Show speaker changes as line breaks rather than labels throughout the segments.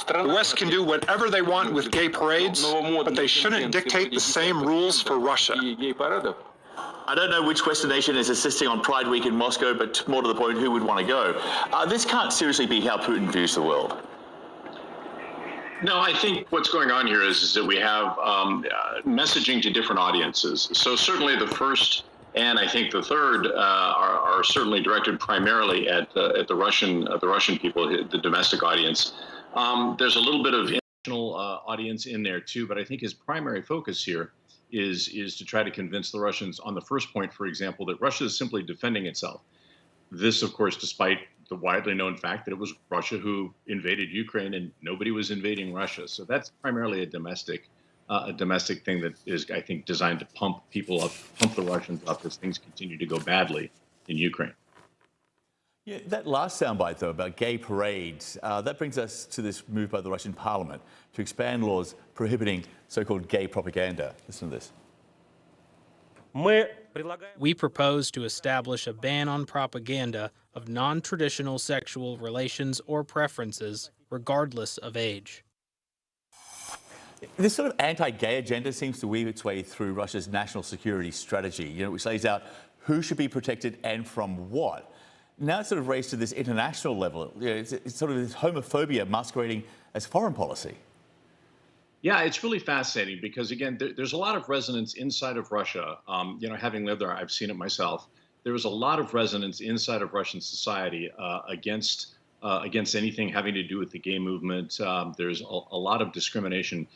The West can do whatever they want with gay parades, but they shouldn't dictate the same rules for Russia.
I don't know which Western nation is insisting on Pride Week in Moscow, but more to the point, who would want to go? This can't seriously be how Putin views the world.
No, I think what's going on here is that we have messaging to different audiences. So certainly the first and I think the third are certainly directed primarily at the Russian people, the domestic audience. There's a little bit of international audience in there too, but I think his primary focus here is to try to convince the Russians on the first point, for example, that Russia is simply defending itself. This, of course, despite the widely known fact that it was Russia who invaded Ukraine and nobody was invading Russia. So that's primarily a domestic thing that is, I think, designed to pump people up, pump the Russians up as things continue to go badly in Ukraine.
Yeah, that last soundbite, though, about gay parades, that brings us to this move by the Russian parliament to expand laws prohibiting so-called gay propaganda. Listen to this.
We propose to establish a ban on propaganda of non-traditional sexual relations or preferences, regardless of age.
This sort of anti-gay agenda seems to weave its way through Russia's national security strategy, which lays out who should be protected and from what. Now it's sort of raised to this international level. It's sort of this homophobia masquerading as foreign policy.
Yeah, it's really fascinating because, again, there's a lot of resonance inside of Russia. Having lived there, I've seen it myself. There was a lot of resonance inside of Russian society against anything having to do with the gay movement. There's a lot of discrimination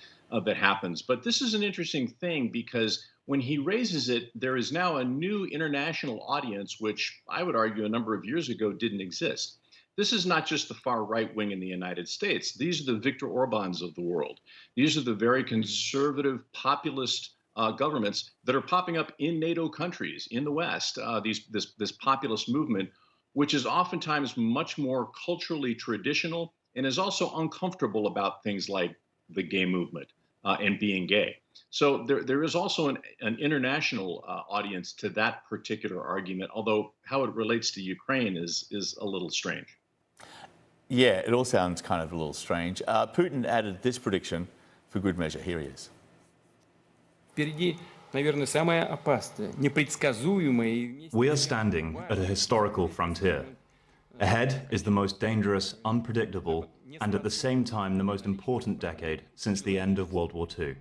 that happens. But this is an interesting thing because when he raises it, there is now a new international audience, which I would argue a number of years ago didn't exist. This is not just the far right wing in the United States. These are the Viktor Orbáns of the world. These are the very conservative populist governments that are popping up in NATO countries in the West. This populist movement, which is oftentimes much more culturally traditional and is also uncomfortable about things like the gay movement and being gay. So there is also an international audience to that particular argument, although how it relates to Ukraine is a little strange.
Yeah, it all sounds kind of a little strange. Putin added this prediction for good measure. Here he is.
We are standing at a historical frontier. Ahead is the most dangerous, unpredictable, and at the same time the most important decade since the end of World War II.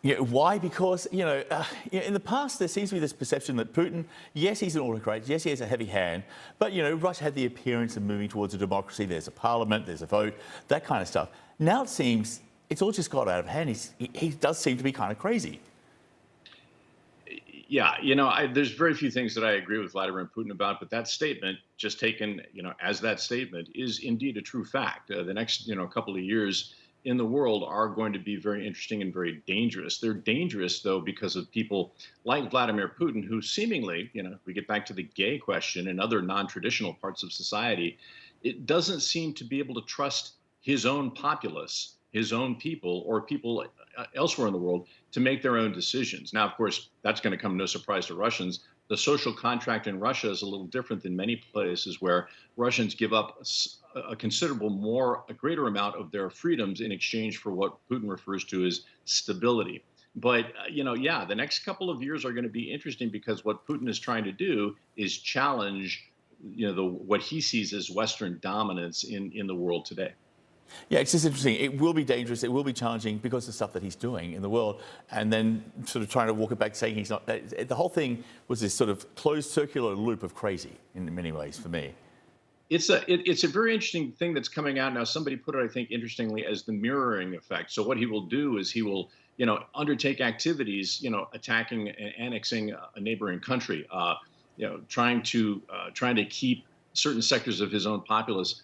Yeah, why? Because, in the past there seems to be this perception that Putin, yes, he's an autocrat, yes, he has a heavy hand, but, Russia had the appearance of moving towards a democracy. There's a parliament, there's a vote, that kind of stuff. Now it seems it's all just got out of hand. He does seem to be kind of crazy.
Yeah, there's very few things that I agree with Vladimir Putin about, but that statement, just taken, as that statement, is indeed a true fact. The next, couple of years in the world are going to be very interesting and very dangerous. They're dangerous, though, because of people like Vladimir Putin, who seemingly, we get back to the gay question and other non-traditional parts of society, it doesn't seem to be able to trust his own populace, his own people, or people elsewhere in the world to make their own decisions. Now, of course, that's going to come no surprise to Russians. The social contract in Russia is a little different than many places where Russians give up a greater amount of their freedoms in exchange for what Putin refers to as stability. But, the next couple of years are going to be interesting because what Putin is trying to do is challenge, what he sees as Western dominance in the world today.
Yeah, it's just interesting. It will be dangerous. It will be challenging because of the stuff that he's doing in the world, and then sort of trying to walk it back, saying he's not. The whole thing was this sort of closed circular loop of crazy in many ways for me.
It's a very interesting thing that's coming out now. Somebody put it, I think, interestingly, as the mirroring effect. So what he will do is he will, undertake activities, attacking and annexing a neighboring country, trying to keep certain sectors of his own populace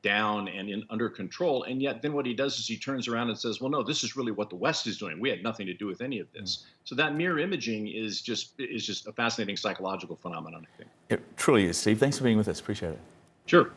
down and under control. And yet then what he does is he turns around and says, well, no, this is really what the West is doing. We had nothing to do with any of this. So that mirror imaging is just a fascinating psychological phenomenon, I think.
It truly is, Steve. Thanks for being with us. Appreciate it.
Sure.